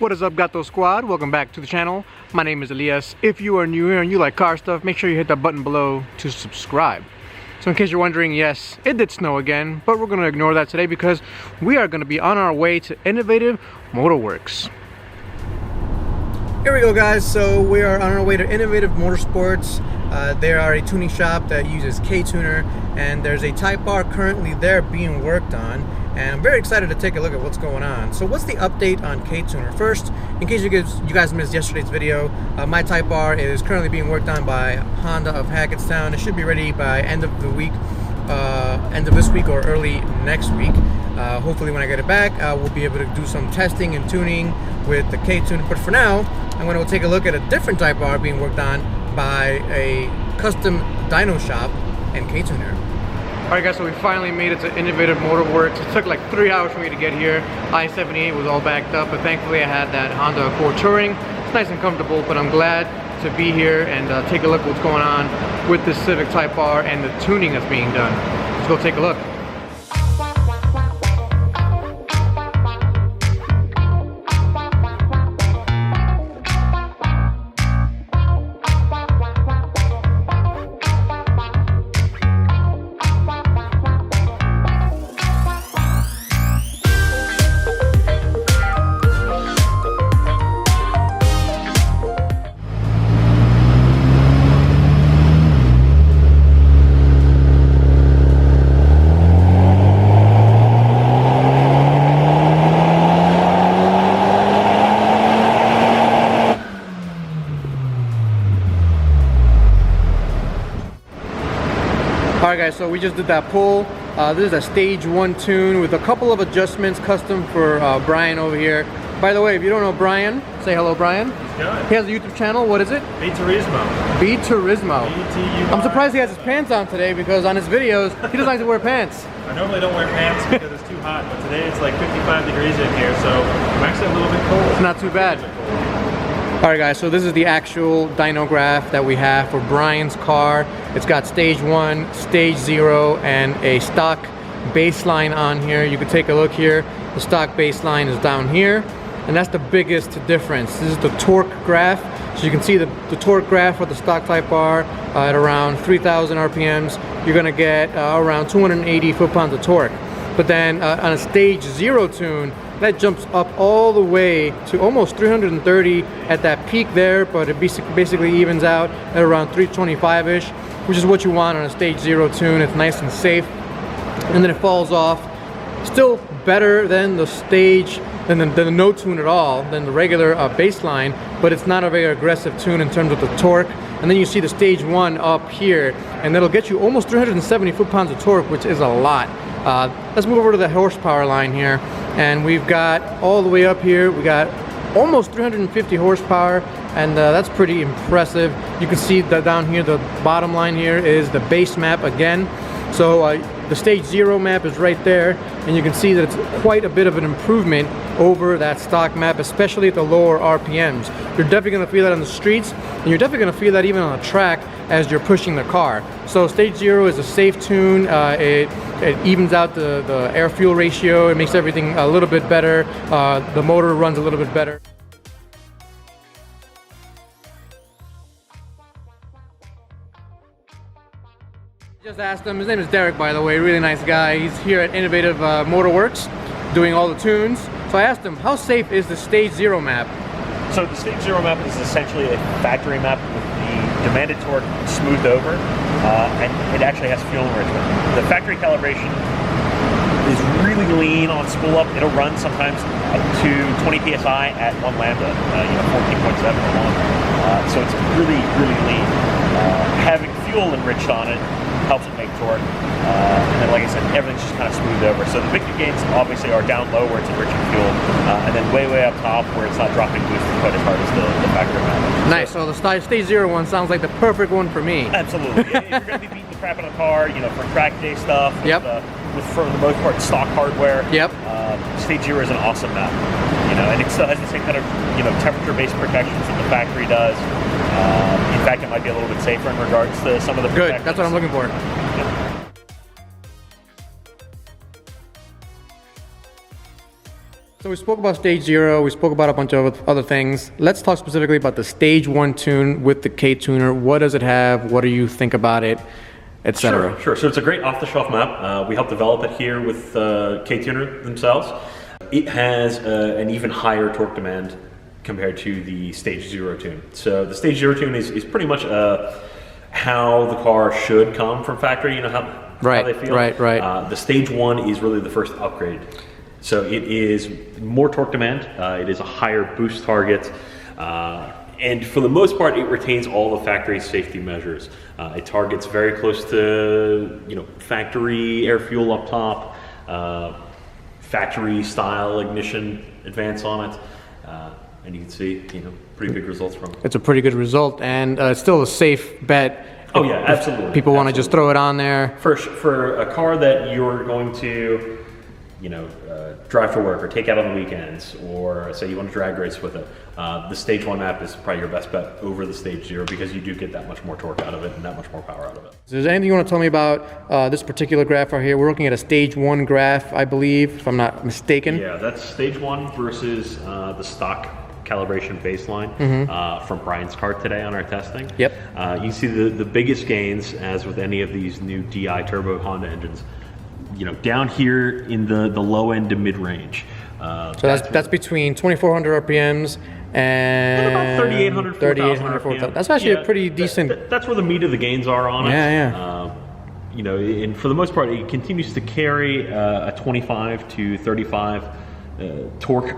What is up, Gato Squad? Welcome back to the channel. My name is Elias. If you are new here and you like car stuff, make sure you hit that button below to subscribe. So in case you're wondering, yes, it did snow again, but we're going to ignore that today because we are going to be on our way to Innovative Motorworks. Here we go, guys. So we are on our way to Innovative Motorsports. They are a tuning shop that uses Ktuner, and there's a Type R currently there being worked on. And I'm very excited to take a look at what's going on. So what's the update on Ktuner? First, in case you guys missed yesterday's video, my Type R is currently being worked on by Honda of Hackettstown. It should be ready by end of the week, end of this week or early next week. Hopefully when I get it back, we'll be able to do some testing and tuning with the Ktuner. But for now, I'm going to take a look at a different Type R being worked on by a custom dyno shop and Ktuner. Alright guys, so we finally made it to Innovative Motorworks. It took like 3 hours for me to get here. I-78 was all backed up, but thankfully I had that Honda Accord Touring. It's nice and comfortable, but I'm glad to be here and take a look at what's going on with this Civic Type R and the tuning that's being done. Let's go take a look. Alright guys, so we just did that pull. This is a stage 1 tune with a couple of adjustments custom for Brian over here. By the way, if you don't know Brian, say hello, Brian. He's good. He has a YouTube channel. What is it? B-Turismo. B-Turismo. I'm surprised he has his pants on today because on his videos, he doesn't like to wear pants. I normally don't wear pants because it's too hot, but today it's like 55 degrees in here, so I'm actually a little bit cold. It's not too bad. Alright guys, so this is the actual dyno graph that we have for Brian's car. It's got stage 1, stage 0, and a stock baseline on here. You can take a look here. The stock baseline is down here, and that's the biggest difference. This is the torque graph. So you can see the torque graph for the stock Type R at around 3,000 RPMs. You're going to get around 280 foot-pounds of torque. But then on a stage 0 tune, that jumps up all the way to almost 330 at that peak there, but it basically evens out at around 325-ish, which is what you want on a stage 0 tune. It's nice and safe, and then it falls off. Still better than the stage, than the no tune at all, than the regular baseline, but it's not a very aggressive tune in terms of the torque. And then you see the stage 1 up here, and that'll get you almost 370 foot-pounds of torque, which is a lot. Let's move over to the horsepower line here, and we've got all the way up here, we got almost 350 horsepower, and that's pretty impressive. You can see that down here, the bottom line here is the base map again. So the stage 0 map is right there, and you can see that it's quite a bit of an improvement over that stock map, especially at the lower RPMs. You're definitely going to feel that on the streets, and you're definitely going to feel that even on the track as you're pushing the car. So stage 0 is a safe tune. It evens out the air-fuel ratio. It makes everything a little bit better. The motor runs a little bit better. Just asked him. His name is Derek, by the way. Really nice guy. He's here at Innovative Motorworks doing all the tunes. So I asked him, how safe is the stage 0 map? So the stage 0 map is essentially a factory map with the demanded torque smoothed over, and it actually has fuel enrichment. The factory calibration is really lean on spool up. It'll run sometimes up to 20 psi at 1 lambda, 14.7 or 1. So it's really, really lean. Having fuel enriched on it helps it make torque. And then, like I said, everything's just kind of smoothed over. So the big gains obviously are down low where it's enriching fuel, and then way up top where it's not dropping boost quite as hard as the factory map. Nice. So the stage 0 one sounds like the perfect one for me. Absolutely. If you're going to be beating the crap out of the car, for track day stuff, with for the most part stock hardware, stage 0 is an awesome map. And it still has the same kind of temperature-based protections that the factory does. In fact, it might be a little bit safer in regards to some of the protections. Good. That's what I'm looking for. So we spoke about Stage 0, we spoke about a bunch of other things. Let's talk specifically about the Stage 1 tune with the Ktuner. What does it have? What do you think about it, etc.? Sure. So it's a great off-the-shelf map. We helped develop it here with Ktuner themselves. It has an even higher torque demand compared to the Stage 0 tune. So the Stage 0 tune is pretty much how the car should come from factory, how they feel. Right. The Stage 1 is really the first upgrade. So it is more torque demand, it is a higher boost target, and for the most part it retains all the factory safety measures. It targets very close to factory air fuel up top, factory style ignition advance on it, and you can see pretty good results from it. It's a pretty good result, and it's still a safe bet. Oh yeah, absolutely. People want to just throw it on there. For a car that you're going to drive for work or take out on the weekends, or say you want to drag race with it, the Stage 1 map is probably your best bet over the Stage 0 because you do get that much more torque out of it and that much more power out of it. So is there anything you want to tell me about this particular graph right here? We're looking at a Stage 1 graph, I believe, if I'm not mistaken. Yeah, that's Stage 1 versus the stock calibration baseline from Brian's car today on our testing. Yep. You see the biggest gains, as with any of these new DI turbo Honda engines, down here in the low end to mid range. So that's between 2,400 RPMs and about 3,800, 3,800, 4,000. That's actually a pretty decent. That's where the meat of the gains are on it. Yeah. And for the most part, it continues to carry a 25 to 35 torque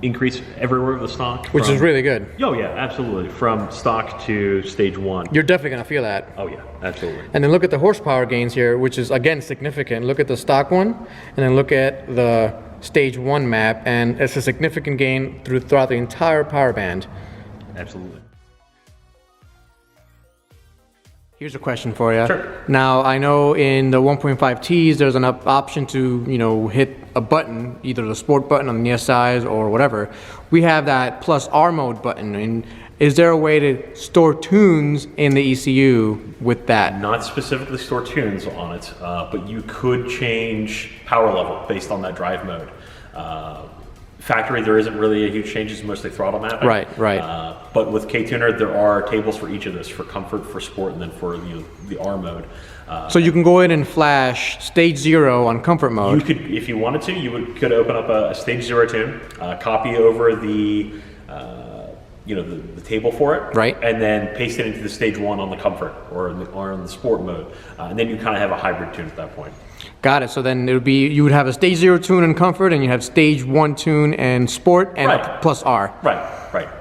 increase everywhere with the stock. Which is really good. Oh yeah, absolutely. From stock to Stage 1. You're definitely going to feel that. Oh yeah, absolutely. And then look at the horsepower gains here, which is again significant. Look at the stock one, and then look at the Stage 1 map, and it's a significant gain throughout the entire power band. Absolutely. Here's a question for you. Sure. Now, I know in the 1.5Ts, there's an option to, hit a button, either the sport button on the SIs or whatever. We have that plus R mode button. And is there a way to store tunes in the ECU with that? Not specifically store tunes on it, but you could change power level based on that drive mode. Factory, there isn't really a huge change. It's mostly throttle mapping. Right. But with Ktuner, there are tables for each of this, for comfort, for sport, and then for the R mode. So you can go in and flash Stage 0 on comfort mode. You could, if you wanted to, could open up a Stage 0 tune, copy over the table for it, right, and then paste it into the Stage 1 on the comfort or on the sport mode, and then you kind of have a hybrid tune at that point. Got it. So then it would be, you would have a Stage 0 tune in comfort, and you have Stage 1 tune and sport, and a plus R. Right.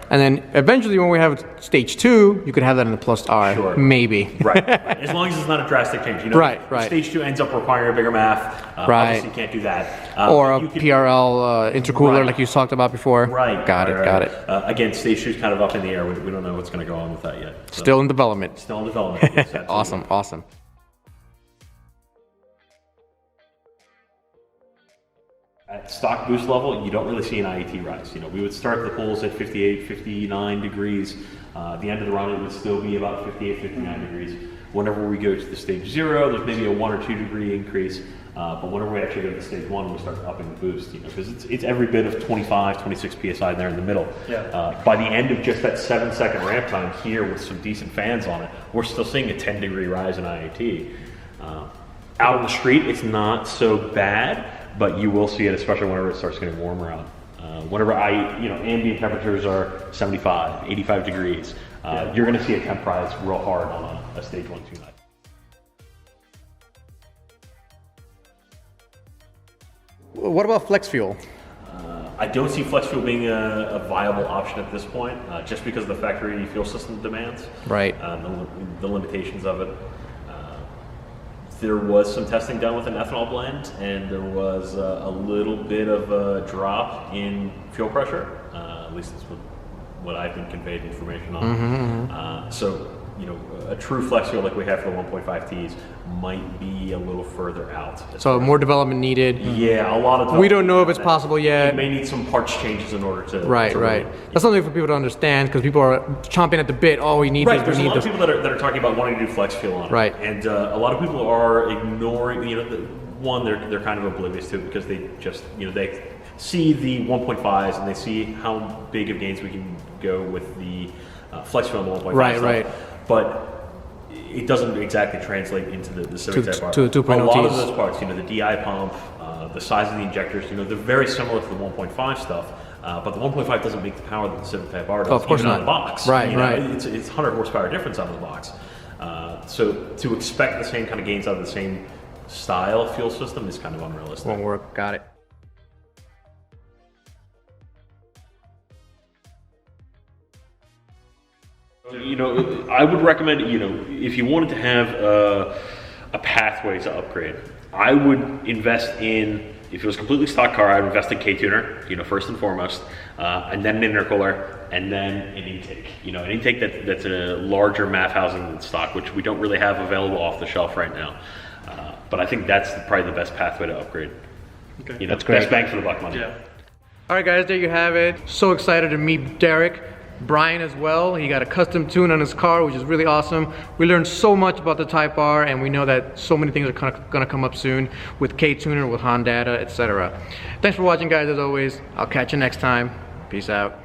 And then eventually when we have Stage 2, you could have that in the plus R. Sure. Maybe. Right. As long as it's not a drastic change. Right. Stage 2 ends up requiring a bigger math. Obviously you can't do that. Or a PRL intercooler like you talked about before. Right. Got it. Again, Stage 2 is kind of up in the air. We don't know what's going to go on with that yet. So. Still in development. Yes, Awesome. At stock boost level, you don't really see an IET rise. We would start the pulls at 58, 59 degrees. The end of the run, it would still be about 58, 59 degrees. Whenever we go to the Stage 0, there's maybe a 1 or 2 degree increase. But whenever we actually go to the Stage 1, we start upping the boost, because it's every bit of 25, 26 PSI there in the middle. Yeah. By the end of just that 7-second ramp time here with some decent fans on it, we're still seeing a 10-degree rise in IET. Out on the street, it's not so bad, but you will see it, especially whenever it starts getting warmer out. Whenever ambient temperatures are 75, 85 degrees, you're going to see a temp rise real hard on a Stage 1 tune. What about flex fuel? I don't see flex fuel being a viable option at this point, just because of the factory fuel system demands. Right. The limitations of it. There was some testing done with an ethanol blend, and there was a little bit of a drop in fuel pressure. At least that's what I've been conveyed information on. So, a true flex fuel like we have for the 1.5Ts might be a little further out. So more development needed. Yeah, a lot of. We don't know if it's possible yet. It may need some parts changes in order to. Right. That's something for people to understand, because people are chomping at the bit. Oh, we need this. There's a lot of people that are talking about wanting to do flex fuel on it. Right. And a lot of people are ignoring. They're kind of oblivious to it because they just they see the 1.5s and they see how big of gains we can go with the flex fuel 1.5 Right, stuff, right. but it doesn't exactly translate into the Civic Type R. To the 2.0 A lot of Ts. those parts, you know, the DI pump, the size of the injectors, you know, they're very similar to the 1.5 stuff. But the 1.5 doesn't make the power that the Civic Type R does, of course even not. out of the box. Right, you know, right. It's 100 horsepower difference out of the box. So to expect the same kind of gains out of the same style fuel system is kind of unrealistic. Won't work. Got it. You know, I would recommend, you know, if you wanted to have a pathway to upgrade, I would invest in, if it was a completely stock car, I would invest in Ktuner, you know, first and foremost, and then an intercooler, and then an intake. You know, an intake that's a larger MAF housing than stock, which we don't really have available off the shelf right now. But I think that's probably the best pathway to upgrade. Okay. You know, That's great. best bang for the buck money. Yeah. All right, guys, there you have it. So excited to meet Derek. Brian as well. He got a custom tune on his car, which is really awesome. We learned so much about the Type R, and we know that so many things are gonna come up soon with Ktuner, with Honda, etc. Thanks for watching, guys, as always. I'll catch you next time. Peace out.